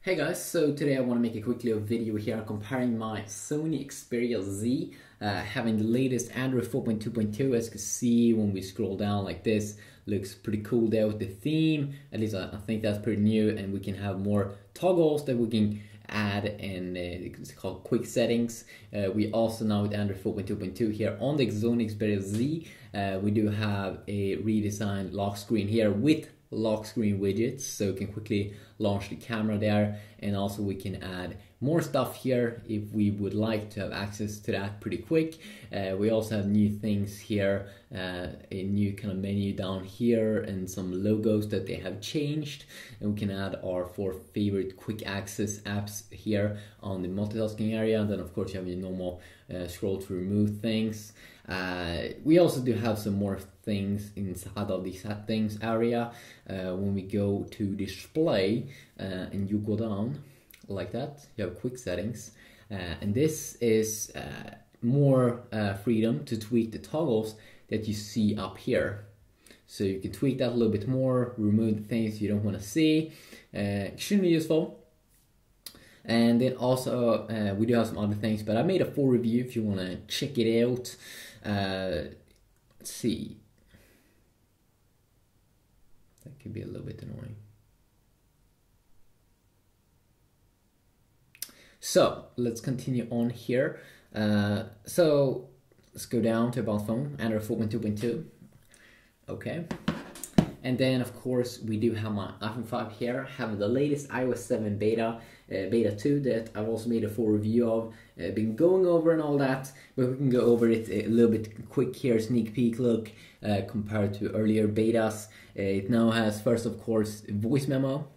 Hey guys, so today I want to make a quick little video here comparing my Sony Xperia Z having the latest Android 4.2.2. As you can see when we scroll down like this, looks pretty cool there with the theme. At least I think that's pretty new, and we can have more toggles that we can add, and it's called quick settings. We also now with Android 4.2.2 here on the Sony Xperia Z, we do have a redesigned lock screen here with lock screen widgets, so we can quickly launch the camera there, and also we can add more stuff here if we would like to have access to that pretty quick. We also have new things here, a new kind of menu down here and some logos that they have changed, and we can add our 4 favorite quick access apps here on the multitasking area. And then of course you have your normal scroll to remove things. We also do have some more things inside of the settings area. When we go to display and you go down like that, you have quick settings, and this is more freedom to tweak the toggles that you see up here. So you can tweak that a little bit more, remove the things you don't want to see. Extremely useful. And then also we do have some other things, but I made a full review if you want to check it out. Let's see. That could be a little bit annoying. So let's continue on here. So let's go down to About Phone, Android 4.2.2. Okay. And then of course we do have my iPhone 5 here, having the latest iOS 7 beta 2 that I've also made a full review of, been going over and all that, but we can go over it a little bit quick here, sneak peek look compared to earlier betas. It now has first of course voice memo,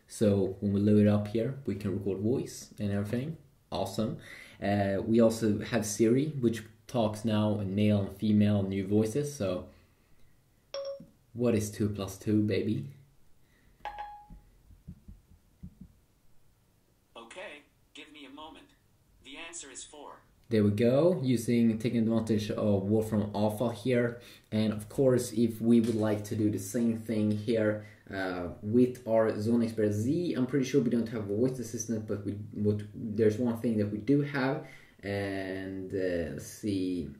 so when we load it up here we can record voice and everything. Awesome. We also have Siri, which talks now in male and female new voices. So what is 2 plus 2, baby? Okay, give me a moment. The answer is 4. There we go, taking advantage of Wolfram Alpha here. And of course, if we would like to do the same thing here with our Sony Xperia Z, I'm pretty sure we don't have a voice assistant, but there's one thing that we do have. And let's see,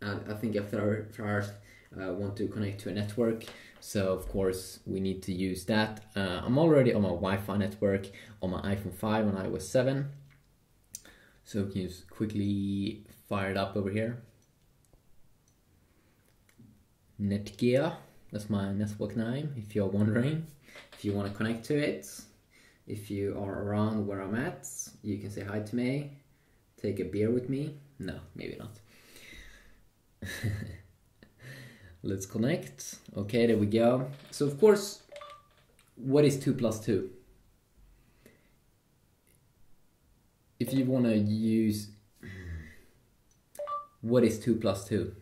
I think after first want to connect to a network, so of course we need to use that. I'm already on my Wi-Fi network on my iPhone 5 on iOS 7, so we can just quickly fire it up over here. Netgear, that's my network name if you're wondering. If you want to connect to it, if you are around where I'm at, you can say hi to me, take a beer with me. No, maybe not. Let's connect. Okay, there we go. So of course, what is 2 plus 2? If you want to use, what is 2 plus 2?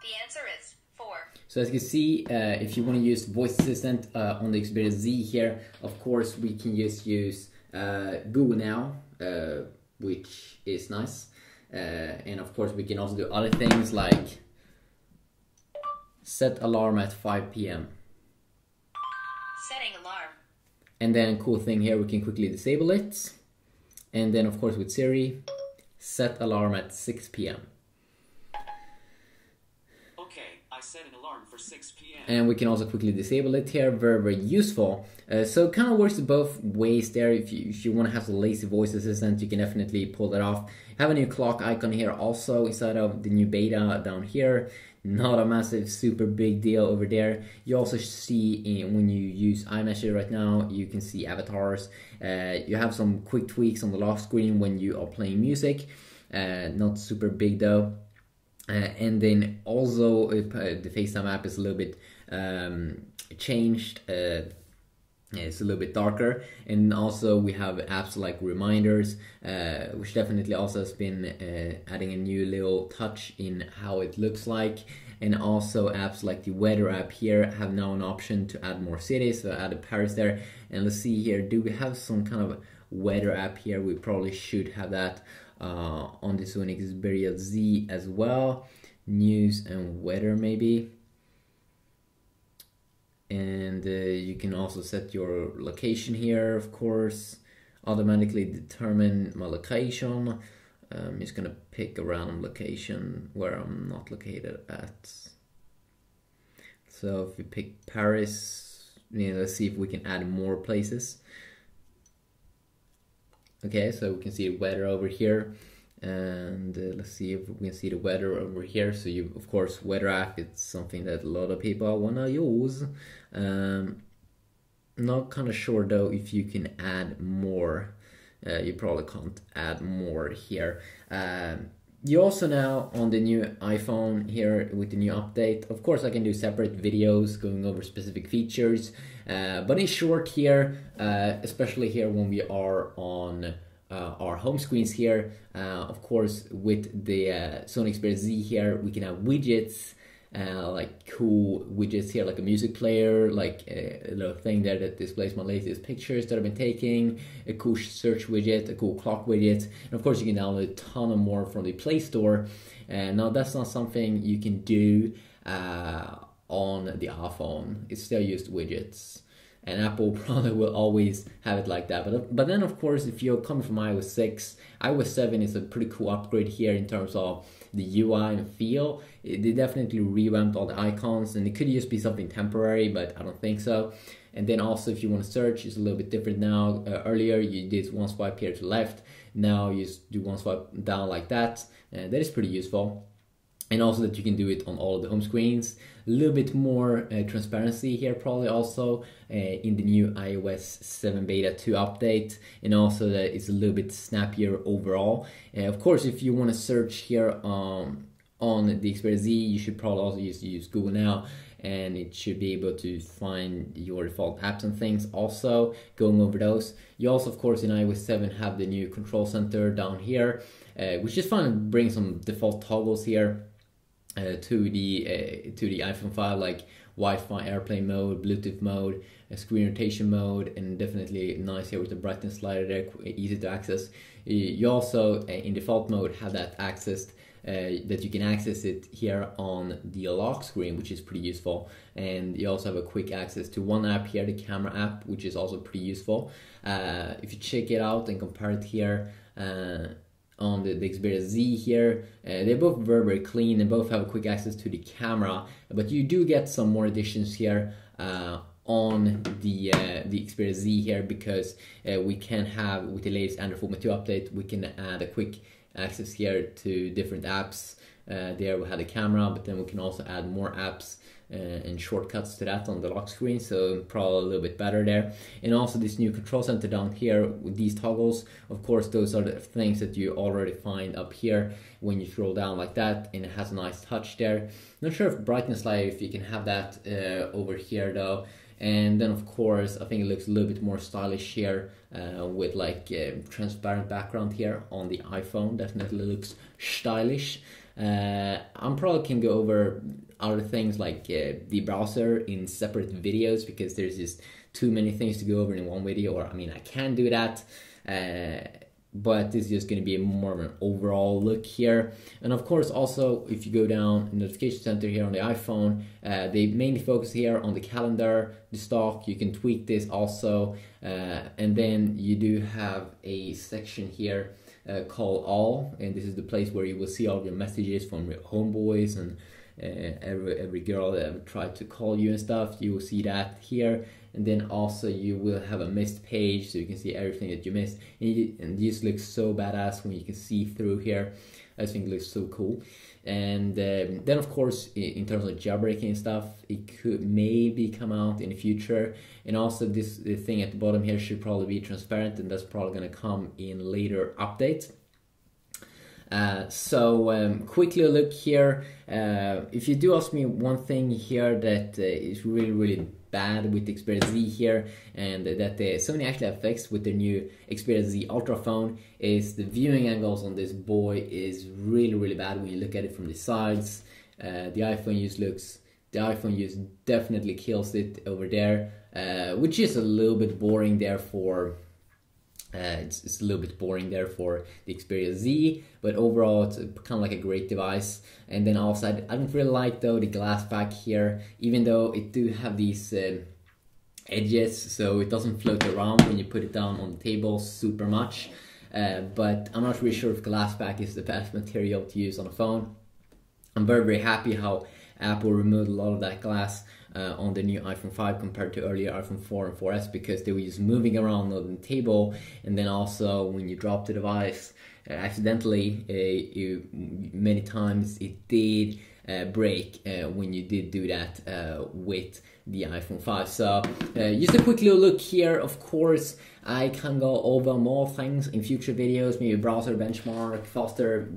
The answer is 4. So as you can see, if you want to use voice assistant on the Xperia Z here, of course we can just use Google Now, which is nice. And of course we can also do other things like set alarm at 5 p.m. Setting alarm. And then cool thing here, we can quickly disable it. And then of course with Siri, set alarm at 6 p.m. Okay, I set an alarm for 6 p.m. And we can also quickly disable it here, very, very useful. So it kind of works both ways there. If you want to have a lazy voice assistant, you can definitely pull that off. Have a new clock icon here also inside of the new beta down here. Not a massive, super big deal over there. You also see when you use iMessage right now, you can see avatars. You have some quick tweaks on the lock screen when you are playing music. Not super big though. And then also the FaceTime app is a little bit changed. It's a little bit darker, and also we have apps like reminders, which definitely also has been adding a new little touch in how it looks like. And also apps like the weather app here have now an option to add more cities, so I added Paris there. And let's see here, do we have some kind of weather app here? We probably should have that on the Sony Xperia Z as well. News and weather maybe. and you can also set your location here, of course. Automatically determine my location. I'm just gonna pick a random location where I'm not located at. So if we pick Paris, let's see if we can add more places. Okay, so we can see weather over here, and let's see if we can see the weather over here. So you, of course, weather app, it's something that a lot of people wanna use. Not kind of sure though if you can add more. You probably can't add more here. You also now on the new iPhone here with the new update, of course I can do separate videos going over specific features, but in short here, especially here when we are on our home screens here, of course with the Sony Xperia Z here, we can have widgets, like cool widgets here, like a music player, like a little thing there that displays my latest pictures that I've been taking, a cool search widget, a cool clock widget, and of course you can download a ton of more from the Play Store. Now that's not something you can do on the iPhone. It's still used widgets, and Apple probably will always have it like that. But then of course, if you're coming from iOS 6, iOS 7 is a pretty cool upgrade here in terms of the UI and feel. They definitely revamped all the icons, and it could just be something temporary, but I don't think so. And then also if you want to search, it's a little bit different now. Earlier you did one swipe here to the left, now you just do one swipe down like that, and that is pretty useful. And also that you can do it on all of the home screens. A little bit more transparency here probably also in the new iOS 7 Beta 2 update, and also that it's a little bit snappier overall. Of course, if you want to search here on the Xperia Z, you should probably also use Google Now, and it should be able to find your default apps and things also, going over those. You also, of course, in iOS 7 have the new control center down here, which is fun to bring some default toggles here to the iPhone 5, like Wi-Fi airplane mode, Bluetooth mode, screen rotation mode, and definitely nice here with the brightness slider there, easy to access. You also in default mode have that accessed, that you can access it here on the lock screen, which is pretty useful. And you also have a quick access to one app here, the camera app, which is also pretty useful. If you check it out and compare it here on the Xperia Z here, they're both very clean and both have a quick access to the camera, but you do get some more additions here on the Xperia Z here, because we can have, with the latest Android 4.2 update, we can add a quick access here to different apps. There we have the camera, but then we can also add more apps and shortcuts to that on the lock screen, so probably a little bit better there. And also this new control center down here with these toggles, of course those are the things that you already find up here when you scroll down like that, and it has a nice touch there. Not sure if brightness light, if you can have that over here though. And then of course I think it looks a little bit more stylish here with like transparent background here on the iPhone. Definitely looks stylish. I'm probably can go over other things like the browser in separate videos, because there's just too many things to go over in one video, or I mean I can do that, but this is just going to be more of an overall look here. And of course also if you go down in the notification center here on the iPhone, they mainly focus here on the calendar, the stock. You can tweak this also, and then you do have a section here called All, and this is the place where you will see all of your messages from your homeboys and every girl that ever tried to call you and stuff. You will see that here, and then also you will have a missed page, so you can see everything that you missed, and this looks so badass when you can see through here. I think it looks so cool. And then of course in terms of jailbreaking and stuff, it could maybe come out in the future. And also the thing at the bottom here should probably be transparent, and that's probably going to come in later updates. Quickly a look here. If you do ask me one thing here that is really bad with the Xperia Z here, and that Sony actually have fixed with their new Xperia Z Ultra phone, is the viewing angles on this boy is really bad when you look at it from the sides. The iPhone use definitely kills it over there, which is a little bit boring there for It's a little bit boring there for the Xperia Z, but overall it's kind of like a great device. And then also I don't really like though the glass back here, even though it do have these edges, so it doesn't float around when you put it down on the table super much. But I'm not really sure if glass back is the best material to use on a phone. I'm very happy how Apple removed a lot of that glass on the new iPhone 5 compared to earlier iPhone 4 and 4S, because they were just moving around on the table, and then also when you drop the device accidentally, many times it did break when you did do that with the iPhone 5. So just a quick little look here. Of course, I can go over more things in future videos, maybe browser benchmark, faster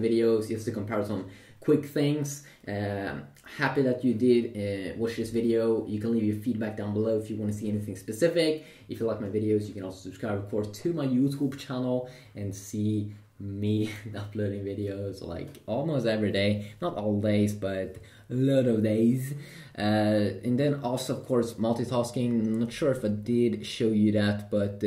videos, just to compare some quick things. Happy that you did watch this video. You can leave your feedback down below if you want to see anything specific. If you like my videos, you can also subscribe, of course, to my YouTube channel and see me uploading videos like almost every day, not all days, but a lot of days. And then also, of course, multitasking. I'm not sure if I did show you that, but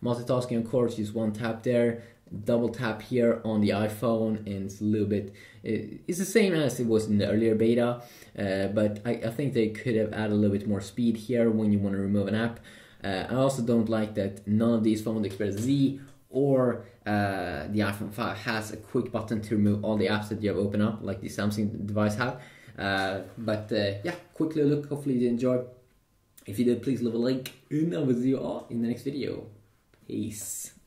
multitasking, of course, use one tap there, double tap here on the iPhone, and it's a little bit, it's the same as it was in the earlier beta, but I think they could have added a little bit more speed here when you want to remove an app. I also don't like that none of these phones, the Xperia Z or the iPhone 5, has a quick button to remove all the apps that you have opened up, like the Samsung device have. But yeah, quick little look. Hopefully you did enjoy. If you did, please leave a like, and I will see you all in the next video. Peace.